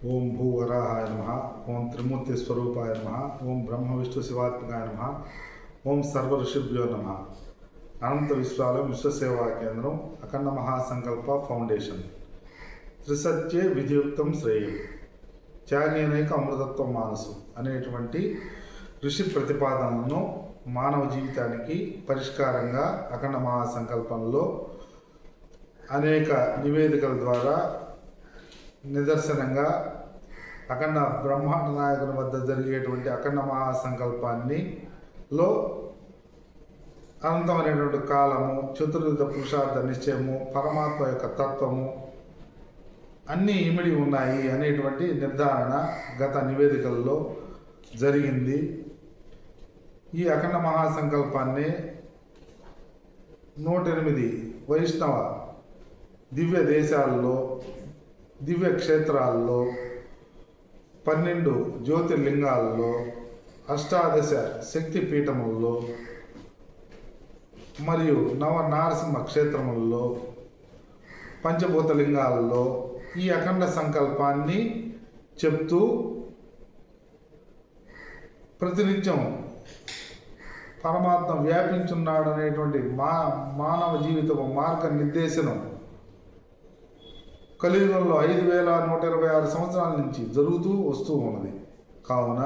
ఓం భూవరాహాయ నమః. ఓం త్రిమూర్తి స్వరూపాయ నమః. ఓం బ్రహ్మ విష్ణు శివాత్మకాయ నమః. ఓం సర్వ ఋషిభ్యో నమః. అనంత విశ్వాలయం విశ్వసేవా కేంద్రం అఖండ మహాసంకల్ప ఫౌండేషన్ త్రిసత్యే విధియుక్తం శ్రేయం త్యాగేనైక అమృతత్వం మానసు అనేటువంటి ఋషి ప్రతిపాదనలను మానవ జీవితానికి పరిష్కారంగా అఖండ మహాసంకల్పంలో అనేక నివేదికల ద్వారా నిదర్శనంగా అఖండ బ్రహ్మాండ నాయకుని వద్ద జరిగేటువంటి అఖండ మహాసంకల్పాన్ని లో అనంతమైనటువంటి కాలము, చతుర్విధ పురుషార్థ నిశ్చయము, పరమాత్మ యొక్క తత్వము అన్నీ ఇమిడి ఉన్నాయి అనేటువంటి నిర్ధారణ గత నివేదికల్లో జరిగింది. ఈ అఖండ మహాసంకల్పాన్ని 108 వైష్ణవ దివ్య దేశాల్లో, దివ్య క్షేత్రాల్లో, 12 జ్యోతిర్లింగాల్లో, 18 శక్తి పీఠముల్లో మరియు నవనారసింహ క్షేత్రముల్లో, పంచభూత లింగాల్లో ఈ అఖండ సంకల్పాన్ని చెప్తూ ప్రతినిత్యం పరమాత్మ వ్యాపించున్నాడు అనేటువంటి మానవ జీవితం మార్గ నిర్దేశనం కలియుగంలో 5126 సంవత్సరాల నుంచి జరుగుతూ వస్తూ ఉన్నది. కావున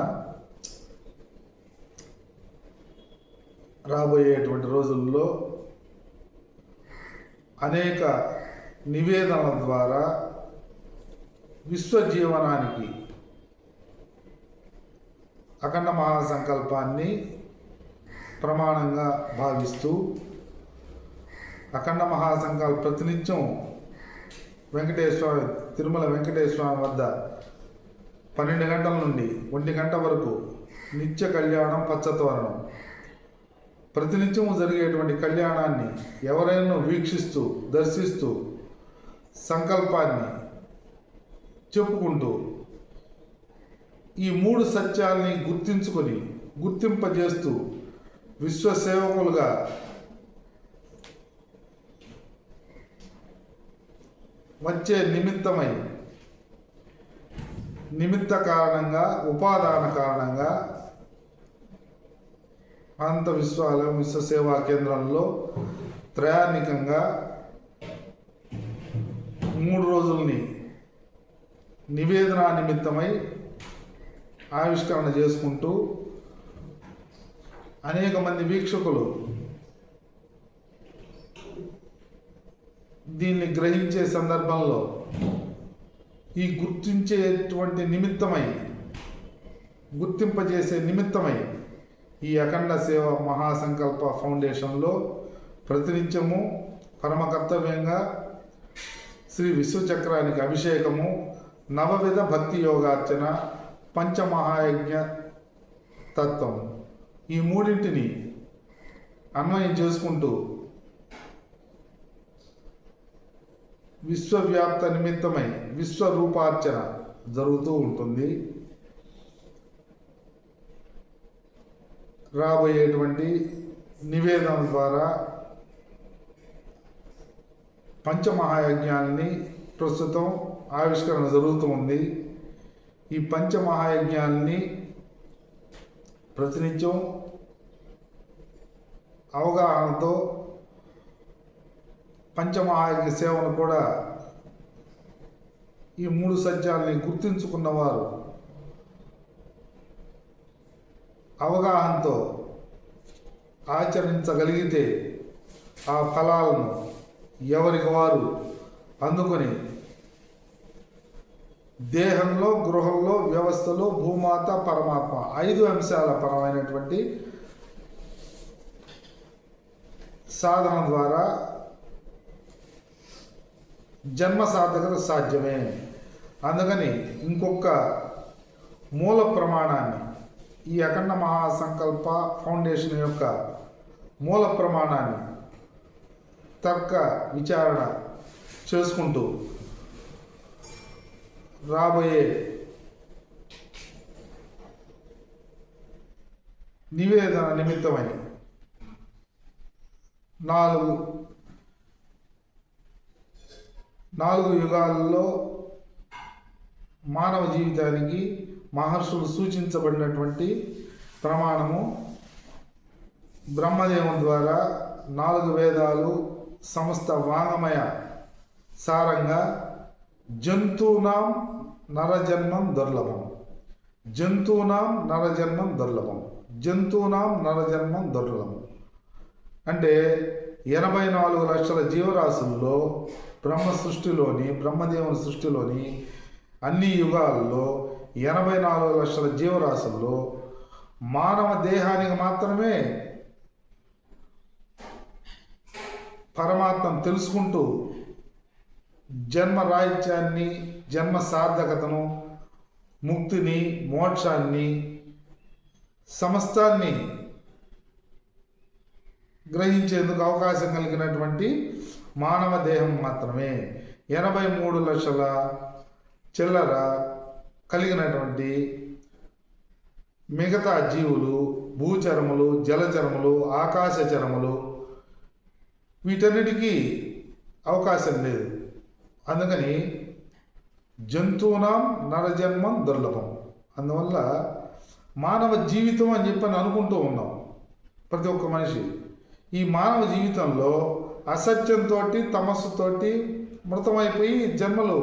రాబోయేటువంటి రోజుల్లో అనేక నివేదనల ద్వారా విశ్వజీవనానికి అఖండ మహాసంకల్పాన్ని ప్రమాణంగా భావిస్తూ అఖండ మహాసంకల్ప ప్రతినిత్యం తిరుమల వెంకటేశ్వర స్వామి వద్ద 12 గంటల నుండి 1 గంట వరకు నిత్య కళ్యాణం పచ్చతోరణం ప్రతినిత్యం జరిగేటువంటి కళ్యాణాన్ని ఎవరైనా వీక్షిస్తూ దర్శిస్తూ సంకల్పాన్ని చెప్పుకుంటూ ఈ 3 సత్యాల్ని గుర్తింపజేస్తూ విశ్వసేవకులుగా వచ్చే నిమిత్త కారణంగా, ఉపాదాన కారణంగా అనంత విశ్వాలయం విశ్వసేవా కేంద్రంలో త్రయాణికంగా 3 రోజుల్ని నివేదన నిమిత్తమై ఆవిష్కరణ చేసుకుంటూ అనేక మంది వీక్షకులు దీన్ని గ్రహించే సందర్భంలో ఈ గుర్తింపజేసే నిమిత్తమై ఈ అఖండ సేవ మహాసంకల్ప ఫౌండేషన్లో ప్రతినిత్యము పరమ కర్తవ్యంగా శ్రీ విశ్వచక్రానికి అభిషేకము, నవవిధ భక్తి యోగార్చన, పంచమహాయజ్ఞ తత్వం ఈ 3ంటిని అన్వయం చేసుకుంటూ విశ్వవ్యాప్త నిమిత్తమై విశ్వరూపార్చన జరుగుతూ ఉంటుంది. రాబోయేటువంటి నివేదన ద్వారా పంచమహాయజ్ఞాన్ని ప్రస్తుతం ఆవిష్కరణ జరుగుతూ ఉంది. ఈ పంచమహాయజ్ఞాన్ని ప్రతినిత్యం అవగాహనతో పంచమహాయజ్ఞ సేవను కూడా ఈ 3 సత్యాల్ని గుర్తించుకున్నవారు అవగాహనతో ఆచరించగలిగితే ఆ ఫలాలను ఎవరికి వారు అందుకొని దేహంలో, గృహంలో, వ్యవస్థలో భూమాత, పరమాత్మ 5 అంశాల పరమైనటువంటి సాధన ద్వారా జన్మ సార్థకత సాధ్యమే. అందుకని ఇంకొక మూల ప్రమాణాన్ని ఈ అఖండ మహాసంకల్ప ఫౌండేషన్ యొక్క మూల ప్రమాణాన్ని తర్క విచారణ చేసుకుంటూ రాబోయే నివేదన నిమిత్తమై 4 యుగాల్లో మానవ జీవితానికి మహర్షులు సూచించబడినటువంటి ప్రమాణము బ్రహ్మదేవుని ద్వారా 4 వేదాలు సమస్త వాంగమయ సారంగా జంతువునాం నరజన్మం దుర్లభం, జంతువునాం నరజన్మం దుర్లభం, జంతువునాం నరజన్మం దుర్లభం. అంటే 84 లక్షల జీవరాశుల్లో బ్రహ్మదేవుని సృష్టిలోని అన్ని యుగాల్లో 84 లక్షల జీవరాశుల్లో మానవ దేహానికి మాత్రమే పరమాత్మను తెలుసుకుంటూ జన్మ రాహిత్యాన్ని, జన్మ సార్థకతను, ముక్తిని, మోక్షాన్ని, సమస్తాన్ని గ్రహించేందుకు అవకాశం కలిగినటువంటి మానవ దేహం మాత్రమే 83 లక్షల చిల్లర కలిగినటువంటి మిగతా జీవులు, భూచరములు, జలచరములు, ఆకాశచరములు వీటన్నిటికీ అవకాశం లేదు. అందుకని జంతువునాం నరజన్మం దుర్లభం. అందువల్ల మానవ జీవితం అని చెప్పని అనుకుంటూ ఉన్నాం ప్రతి ఒక్క మనిషి. ఈ మానవ జీవితంలో అసత్యంతో, తమస్సుతోటి మృతమైపోయి జన్మలు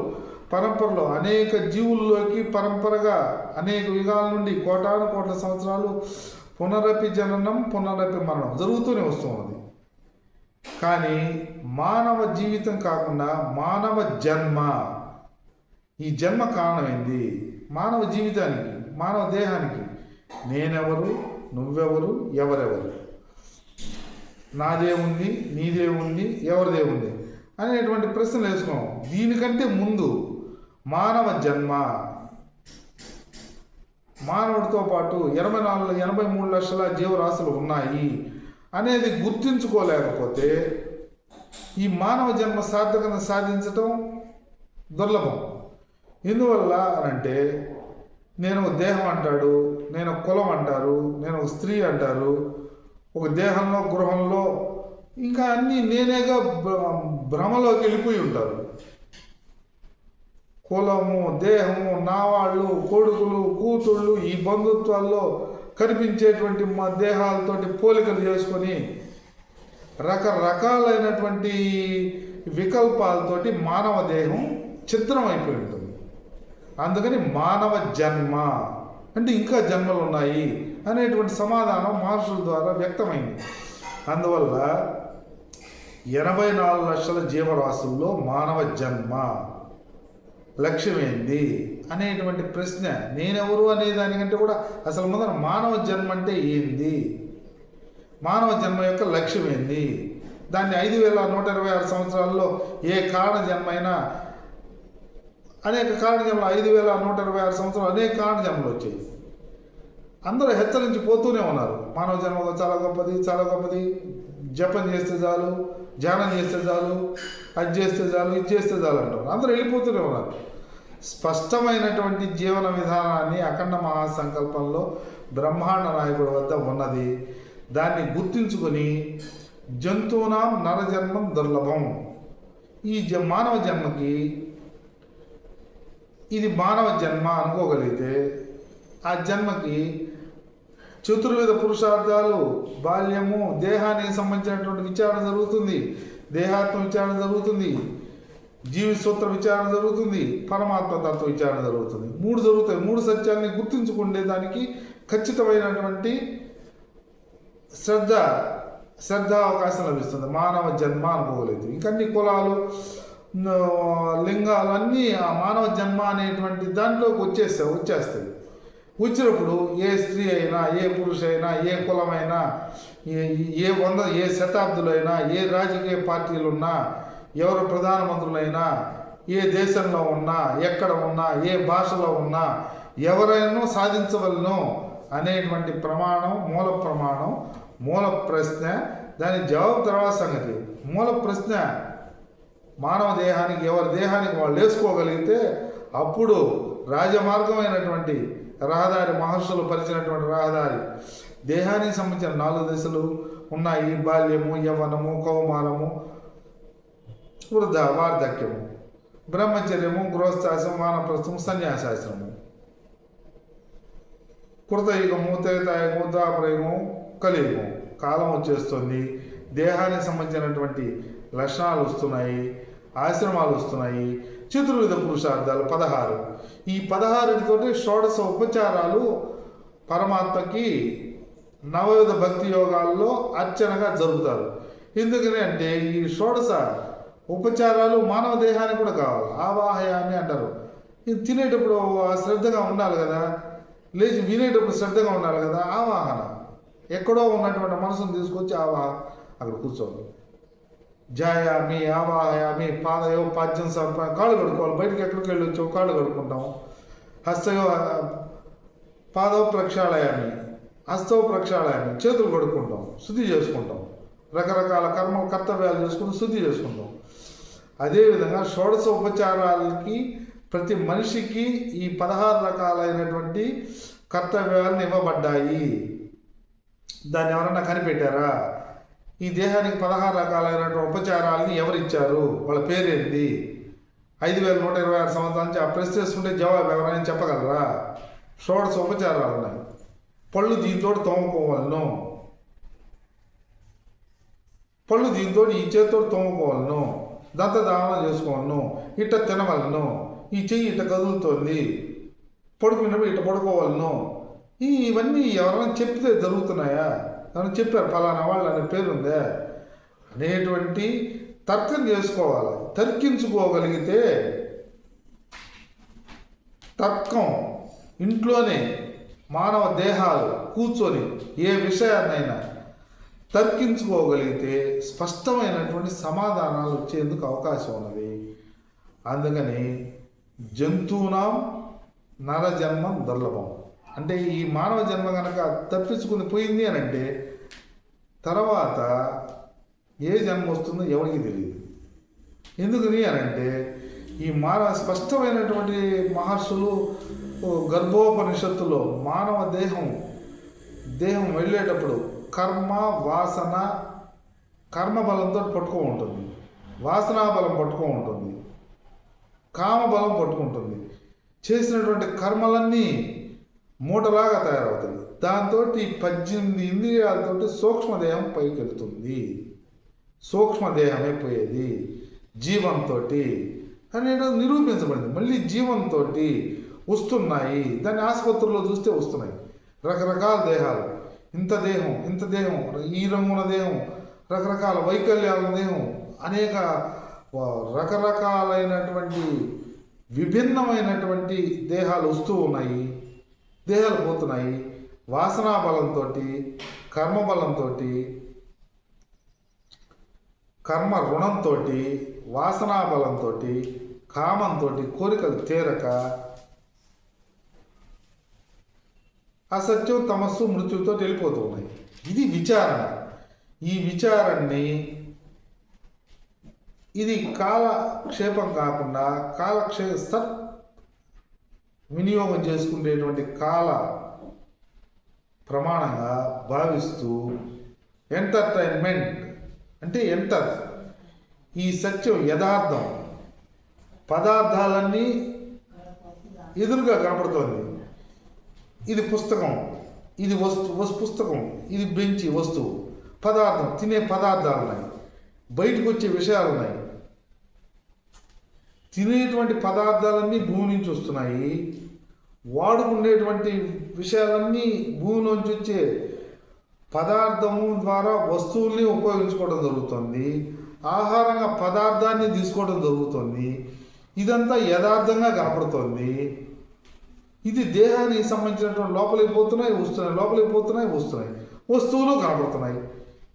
పరంపరలో అనేక జీవుల్లోకి పరంపరగా అనేక యుగాల నుండి కోటాను కోట్ల సంవత్సరాలు పునరపి జననం, పునరపి మరణం జరుగుతూనే వస్తూ ఉన్నది. కానీ మానవ జీవితం కాకుండా మానవ జన్మ, ఈ జన్మ కారణమైంది మానవ జీవితానికి, మానవ దేహానికి. నేనెవరు, నువ్వెవరు, ఎవరెవరు, నాదేముంది, నీదేముంది, ఎవరిదేముంది అనేటువంటి ప్రశ్నలు వేసుకున్నాం. దీనికంటే ముందు మానవ జన్మ, మానవుడితో పాటు 83 లక్షల జీవరాశులు ఉన్నాయి అనేది గుర్తించుకోలేకపోతే ఈ మానవ జన్మ సార్థకత సాధించటం దుర్లభం. ఎందువల్ల అనంటే నేను ఒక దేహం అంటాడు, నేను ఒక కులం అంటారు, నేను ఒక స్త్రీ అంటారు, ఒక దేహంలో, గృహంలో ఇంకా అన్నీ నేనేగా భ్రమలోకి వెళ్ళిపోయి ఉంటారు. కులము, దేహము, నావాళ్ళు, కొడుకులు, కూతుళ్ళు ఈ బంధుత్వాల్లో కనిపించేటువంటి మా దేహాలతోటి పోలికలు చేసుకొని రకరకాలైనటువంటి వికల్పాలతోటి మానవ దేహం చిత్రమైపోయి ఉంటుంది. అందుకని మానవ జన్మ అంటే ఇంకా జన్మలు ఉన్నాయి అనేటువంటి సమాధానం మహర్షుల ద్వారా వ్యక్తమైంది. అందువల్ల 84 లక్షల జీవరాశుల్లో మానవ జన్మ లక్ష్యమేంది అనేటువంటి ప్రశ్న, నేనెవరు అనే దానికంటే కూడా అసలు ముందర మానవ జన్మ అంటే ఏంది, మానవ జన్మ యొక్క లక్ష్యం ఏంది, దాన్ని 5126 సంవత్సరాల్లో ఏ కారణ జన్మ అయినా అనేక కారణ జన్మలు, 5126 సంవత్సరాలు అనేక కారణ జన్మలు వచ్చాయి. అందరూ హెచ్చరించి పోతూనే ఉన్నారు. మానవ జన్మ చాలా గొప్పది, చాలా గొప్పది, జపం చేస్తే చాలు, ధ్యానం చేస్తే చాలు, అది చేస్తే చాలు, ఇది చేస్తే చాలు అంటారు. అందరూ వెళ్ళిపోతూనే ఉన్నారు. స్పష్టమైనటువంటి జీవన విధానాన్ని అఖండ మహాసంకల్పంలో బ్రహ్మాండ నాయకుడి వద్ద ఉన్నది. దాన్ని గుర్తించుకొని జంతువునాం నరజన్మం దుర్లభం, ఈ మానవ జన్మకి ఇది మానవ జన్మ అనుకోగలిగితే ఆ జన్మకి చతుర్విధ పురుషార్థాలు, బాల్యము, దేహానికి సంబంధించినటువంటి విచారణ జరుగుతుంది, దేహాత్మ విచారణ జరుగుతుంది, జీవి సూత్ర విచారణ జరుగుతుంది, పరమాత్మ తత్వ విచారణ జరుగుతుంది. 3 జరుగుతాయి. 3 సత్యాన్ని గుర్తించుకునే దానికి ఖచ్చితమైనటువంటి శ్రద్ధ అవకాశం లభిస్తుంది. మానవ జన్మ అనుకోలేదు. ఇంకన్ని కులాలు, లింగాలు అన్నీ ఆ మానవ జన్మ అనేటువంటి దాంట్లోకి వచ్చేస్తాయి. వచ్చినప్పుడు ఏ స్త్రీ అయినా, ఏ పురుషైనా, ఏ కులమైనా, ఏ శతాబ్దులైనా, ఏ రాజకీయ పార్టీలున్నా, ఎవరు ప్రధానమంత్రులైనా, ఏ దేశంలో ఉన్నా, ఎక్కడ ఉన్నా, ఏ భాషలో ఉన్నా ఎవరైనా సాధించవలను అనేటువంటి ప్రమాణం, మూల ప్రశ్న. దాని జవాబు తర్వాత సంగతి. మూల ప్రశ్న మానవ దేహానికి, ఎవరి దేహానికి వాళ్ళు వేసుకోగలిగితే అప్పుడు రాజమార్గమైనటువంటి రహదారి, మహర్షులు పరిచినటువంటి రహదారి, దేహానికి సంబంధించిన 4 దశలు ఉన్నాయి. బాల్యము, యవ్వనము, కౌమారము, వృద్ధ, వార్ధక్యము. బ్రహ్మచర్యము, గృహస్థాశ్రమం, వానప్రస్థం, సన్యాసాశ్రమం. కృతయుగము, త్రేతాయుగము, ద్వాపరయుగము, కలియుగం. కాలం వచ్చేస్తుంది, దేహానికి సంబంధించినటువంటి లక్షణాలు వస్తున్నాయి, ఆశ్రమాలు వస్తున్నాయి. చతుర్విధ పురుషార్థాలు 16. ఈ 16తోటి షోడశ ఉపచారాలు పరమాత్మకి నవవిధ భక్తి యోగాల్లో అర్చనగా జరుపుతారు. ఎందుకని అంటే ఈ షోడశ ఉపచారాలు మానవ దేహానికి కూడా కావాలి. ఆవాహయాన్ని అంటారు. ఇది తినేటప్పుడు శ్రద్ధగా ఉండాలి కదా, లేచి వినేటప్పుడు శ్రద్ధగా ఉండాలి కదా. ఆవాహన ఎక్కడో ఉన్నటువంటి మనసును తీసుకొచ్చి అక్కడ కూర్చోవాలి. జాయామి, ఆవాహయామి, పాదయో పాద్యం సమర్పణ. కాళ్ళు కడుక్కోవాలి. బయటకు ఎక్కడికి వెళ్ళి వచ్చావు, కాళ్ళు కడుక్కుంటాము. హస్తయో పాదవ ప్రక్షాళయామి, హస్తవ ప్రక్షాళయామి, చేతులు కడుక్కుంటాం, శుద్ధి చేసుకుంటాం. రకరకాల కర్తవ్యాలు చేసుకుంటూ శుద్ధి చేసుకుంటాం. అదేవిధంగా షోడశ ఉపచారాలకి ప్రతి మనిషికి ఈ 16 రకాలైనటువంటి కర్తవ్యాలను ఇవ్వబడ్డాయి. దాన్ని ఎవరన్నా కనిపెట్టారా? ఈ దేహానికి 16 రకాలైనటువంటి ఉపచారాలని ఎవరిచ్చారు, వాళ్ళ పేరేంటి? 5126 సంవత్సరాల నుంచి ఆ ప్రశ్న చేసుకుంటే జవాబు ఎవరైనా చెప్పగలరా? షోడశ ఉపచారాలు ఉన్నాయి. పళ్ళు దీంతో తోముకోవాలను, పళ్ళు దీంతో ఈ చేతితో తోముకోవాలను, దంతధావన చేసుకోవాలను, ఇట్ట తినవలను, ఈ చెయ్యి ఇట్ట కదులుతోంది, పడుకున్నప్పుడు ఇట్ట పడుకోవాలను. ఇవన్నీ ఎవరైనా చెప్తే జరుగుతున్నాయా? ఎవరైనా చెప్పారు ఫలానా వాళ్ళు అనే పేరుందే అనేటువంటి తర్కం చేసుకోవాలి. తర్కించుకోగలిగితే తర్కం ఇంట్లోనే మానవ దేహాలు కూర్చొని ఏ విషయాన్నైనా తర్కించుకోగలిగితే స్పష్టమైనటువంటి సమాధానాలు వచ్చేందుకు అవకాశం ఉన్నది. అందుకని జంతువునాం నరజన్మం దుర్లభం. అంటే ఈ మానవ జన్మ కనుక తప్పించుకుని పోయింది అని అంటే తర్వాత ఏ జన్మ వస్తుందో ఎవరికి తెలియదు. ఎందుకని అని అంటే ఈ మానవ స్పష్టమైనటువంటి మహర్షులు గర్భోపనిషత్తులో మానవ దేహం వెళ్ళేటప్పుడు కర్మ వాసన, కర్మబలంతో పట్టుకో ఉంటుంది, వాసనాబలం పట్టుకో ఉంటుంది, కామబలం పట్టుకుంటుంది. చేసినటువంటి కర్మలన్నీ మూటలాగా తయారవుతుంది. దాంతో 18 ఇంద్రియాలతోటి సూక్ష్మదేహం పైకి వెళ్తుంది. సూక్ష్మదేహమే పోయేది జీవంతో అనేది నిరూపించబడింది. మళ్ళీ జీవంతో వస్తున్నాయి. దాన్ని ఆసుపత్రుల్లో చూస్తే వస్తున్నాయి రకరకాల దేహాలు. ఇంత దేహం, ఈ రంగున దేహం, రకరకాల వైకల్యాల దేహం, అనేక రకరకాలైనటువంటి విభిన్నమైనటువంటి దేహాలు వస్తూ ఉన్నాయి, దేహాలు పోతున్నాయి. వాసనా బలంతో, కర్మబలంతో, కర్మ రుణంతో, వాసనా బలంతో, కామంతో కోరికలు తీరక అసత్యం, తమస్సు, మృత్యుతో వెళ్ళిపోతూ ఉన్నాయి. ఇది విచారణ. ఈ విచారణని ఇది కాలక్షేపం కాకుండా సత్ వినియోగం చేసుకునేటువంటి కాల ప్రమాణంగా భావిస్తూ ఎంటర్టైన్మెంట్ అంటే ఈ సత్యం యథార్థం పదార్థాలన్నీ ఎదురుగా కనపడుతోంది. ఇది పుస్తకం, ఇది పుస్తకం, ఇది బెంచి వస్తువు, పదార్థం, తినే పదార్థాలు ఉన్నాయి, బయటకు వచ్చే విషయాలు ఉన్నాయి. తినేటువంటి పదార్థాలన్నీ భూమి నుంచి వస్తున్నాయి. వాడుకునేటువంటి విషయాలన్నీ భూమి నుంచి వచ్చే పదార్థము ద్వారా వస్తువుల్ని ఉపయోగించుకోవడం జరుగుతుంది. ఆహారంగా పదార్థాన్ని తీసుకోవడం జరుగుతుంది. ఇదంతా యథార్థంగా కనపడుతుంది. ఇది దేహానికి సంబంధించినటువంటి లోపలికి పోతున్నాయి వస్తున్నాయి వస్తువులు కనపడుతున్నాయి.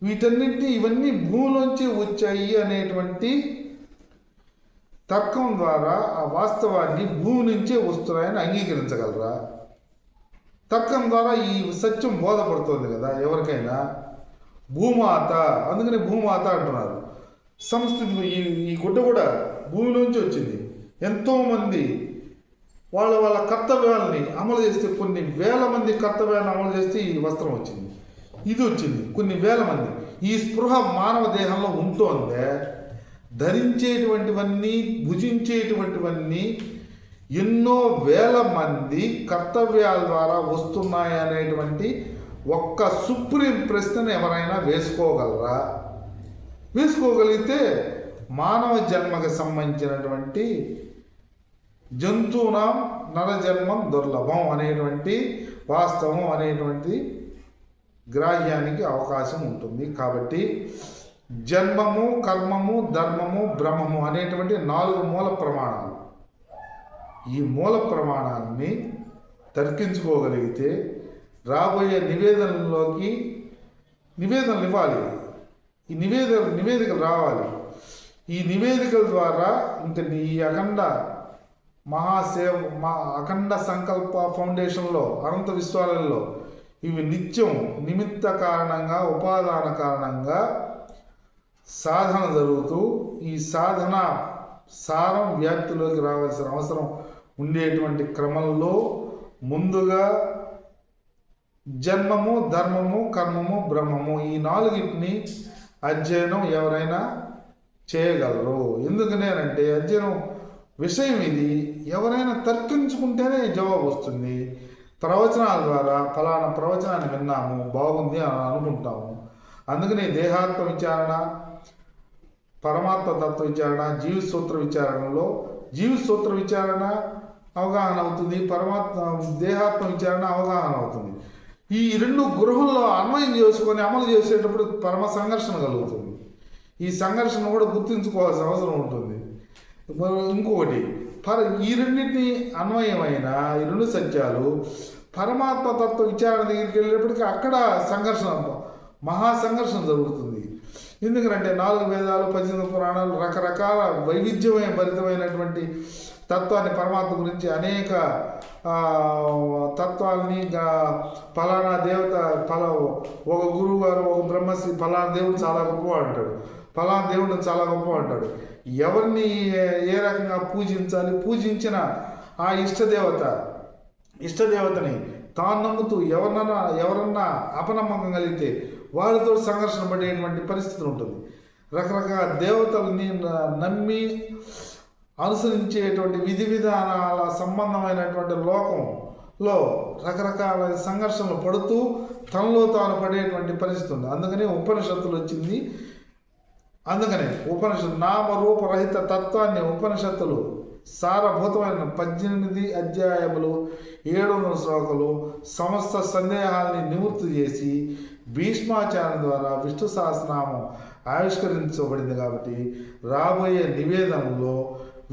వీటన్నింటినీ ఇవన్నీ భూమిలోంచి వచ్చాయి అనేటువంటి తర్కం ద్వారా ఆ వాస్తవాన్ని భూమి నుంచే వస్తున్నాయని అంగీకరించగలరా? తర్కం ద్వారా ఈ సత్యం బోధపడుతుంది కదా ఎవరికైనా. భూమాత, అందుకని భూమాత అంటున్నారు. సంస్కృతి ఈ గుడ్డ కూడా భూమిలోంచి వచ్చింది. ఎంతోమంది వాళ్ళ కర్తవ్యాలని అమలు చేస్తే, కొన్ని వేల మంది కర్తవ్యాలను అమలు చేస్తే ఈ వస్త్రం వచ్చింది, ఇది వచ్చింది. కొన్ని వేల మంది. ఈ స్పృహ మానవ దేహంలో ఉంటోందే, ధరించేటువంటివన్నీ, భుజించేటువంటివన్నీ ఎన్నో వేల మంది కర్తవ్యాల ద్వారా వస్తున్నాయి అనేటువంటి ఒక్క సుప్రీం ప్రశ్నను ఎవరైనా వేసుకోగలరా? వేసుకోగలిగితే మానవ జన్మకు సంబంధించినటువంటి జంతువునాం నరజన్మం దుర్లభం అనేటువంటి వాస్తవం అనేటువంటి గ్రాహ్యానికి అవకాశం ఉంటుంది. కాబట్టి జన్మము, కర్మము, ధర్మము, బ్రహ్మము అనేటువంటి 4 మూల ప్రమాణాలు. ఈ మూల ప్రమాణాన్ని తర్కించుకోగలిగితే రాబోయే నివేదనలోకి నివేదనలు ఇవ్వాలి. ఈ నివేదికలు రావాలి. ఈ నివేదికల ద్వారా ఇంక ఈ అఖండ సంకల్ప ఫౌండేషన్లో, అనంత విశ్వాలలో ఇవి నిత్యం నిమిత్త కారణంగా, ఉపాదాన కారణంగా సాధన జరుగుతూ ఈ సాధన సారం వ్యాప్తిలోకి రావాల్సిన అవసరం ఉండేటువంటి క్రమంలో ముందుగా జన్మము, ధర్మము, కర్మము, బ్రహ్మము ఈ 4టిని అధ్యయనం ఎవరైనా చేయగలరు. ఎందుకనేనంటే అధ్యయనం విషయం ఇది. ఎవరైనా తర్కించుకుంటేనే జవాబు వస్తుంది. ప్రవచనాల ద్వారా ఫలానా ప్రవచనాన్ని విన్నాము, బాగుంది అని అనుకుంటాము. అందుకని దేహాత్మ విచారణ, పరమాత్మ తత్వ విచారణ, జీవసూత్ర విచారణలో జీవసూత్ర విచారణ అవగాహన అవుతుంది, దేహాత్మ విచారణ అవగాహన అవుతుంది. ఈ 2 గృహంలో అన్వయం చేసుకొని అమలు చేసేటప్పుడు పరమ సంఘర్షణ కలుగుతుంది. ఈ సంఘర్షణ కూడా గుర్తుంచుకోవాల్సిన అవసరం ఉంటుంది. ఇంకొకటి ఈ రెండింటినీ అన్వయమైన ఈ 2 సత్యాలు పరమాత్మ తత్వ విచారణ దగ్గరికి వెళ్ళేటప్పటికీ అక్కడ సంఘర్షణ, మహాసంఘర్షణ జరుగుతుంది. ఎందుకంటే 4 వేదాలు, 18 పురాణాలు రకరకాల భరితమైనటువంటి తత్వాన్ని, పరమాత్మ గురించి అనేక తత్వాలని, ఫలానా దేవత ఒక గురువు గారు, ఒక బ్రహ్మశ్రీ ఫలానా దేవుడు చాలా గొప్ప అంటాడు, ఫలానా దేవుడు చాలా గొప్ప అంటాడు. ఎవరిని ఏ రకంగా పూజించాలి, పూజించిన ఆ ఇష్టదేవతని తాను నమ్ముతూ ఎవరన్నా అపనమ్మకం కలిగితే వారితో సంఘర్షణ పడేటువంటి పరిస్థితి ఉంటుంది. రకరకాల దేవతల్ని నమ్మి అనుసరించేటువంటి విధి విధానాల సంబంధమైనటువంటి లోకంలో రకరకాల సంఘర్షణలు పడుతూ తనలో తాను పడేటువంటి పరిస్థితి ఉంది. అందుకని ఉపనిషత్తులు వచ్చింది. అందుకనే ఉపనిషత్తు నామరూపరహిత తత్వాన్ని ఉపనిషత్తులు సారభూతమైన 18 అధ్యాయములు, 700 శ్లోకాలు సమస్త సందేహాల్ని నివృత్తి చేసి భీష్మాచార్యం ద్వారా విష్ణు సహస్రనామం ఆవిష్కరించబడింది. కాబట్టి రాబోయే నివేదనలో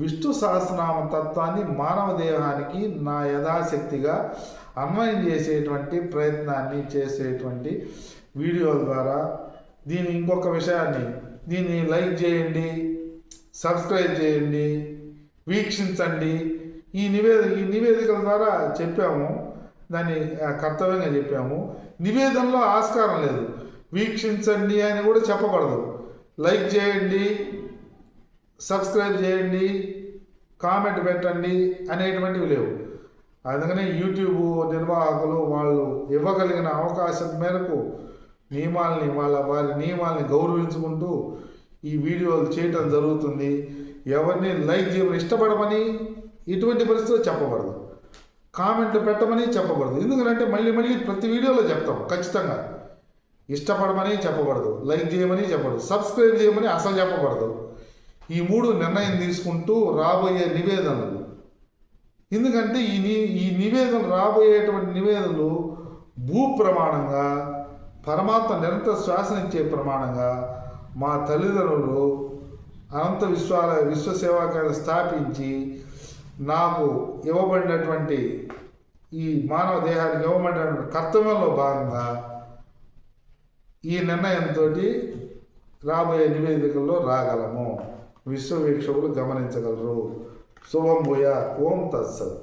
విష్ణు సహస్రనామ తత్వాన్ని మానవ దేహానికి నా యథాశక్తిగా అన్వయం చేసేటువంటి ప్రయత్నాన్ని చేసేటువంటి వీడియోల ద్వారా ఇంకొక విషయాన్ని దీన్ని లైక్ చేయండి, సబ్స్క్రైబ్ చేయండి, వీక్షించండి. ఈ నివేదికల ద్వారా చెప్పాము, దాన్ని కర్తవ్యంగా చెప్పాము. నివేదనలో ఆస్కారం లేదు. వీక్షించండి అని కూడా చెప్పకూడదు. లైక్ చేయండి, సబ్స్క్రైబ్ చేయండి, కామెంట్ పెట్టండి అనేటువంటివి లేవు. అందుకనే యూట్యూబ్ నిర్వాహకులు వాళ్ళు ఇవ్వగలిగిన అవకాశం మేరకు వారి నియమాల్ని గౌరవించుకుంటూ ఈ వీడియోలు చేయటం జరుగుతుంది. ఎవరిని లైక్ చేయమని, ఇష్టపడమని ఇటువంటి పరిస్థితుల్లో చెప్పకూడదు. కామెంట్లు పెట్టమని చెప్పకూడదు. ఎందుకంటే మళ్ళీ ప్రతి వీడియోలో చెప్తాం. ఖచ్చితంగా ఇష్టపడమని చెప్పకూడదు, లైక్ చేయమని చెప్పకూడదు, సబ్స్క్రైబ్ చేయమని అసలు చెప్పకూడదు. ఈ 3 నిర్ణయం తీసుకుంటూ రాబోయే నివేదనలు, ఎందుకంటే ఈ నివేదనలు రాబోయేటువంటి నివేదనలు భూ ప్రమాణంగా, పరమాత్మ నిరంతర శ్వాసనిచ్చే ప్రమాణంగా మా తల్లిదండ్రులు అనంత విశ్వసేవాకాన్ని స్థాపించి నాకు ఇవ్వబడినటువంటి ఈ మానవ దేహానికి ఇవ్వబడినటువంటి కర్తవ్యంలో భాగంగా ఈ నిర్ణయంతో రాబోయే నివేదికల్లో రాగలము. విశ్వవీక్షకులు గమనించగలరు. శుభం భూయా. ఓం తత్సత్.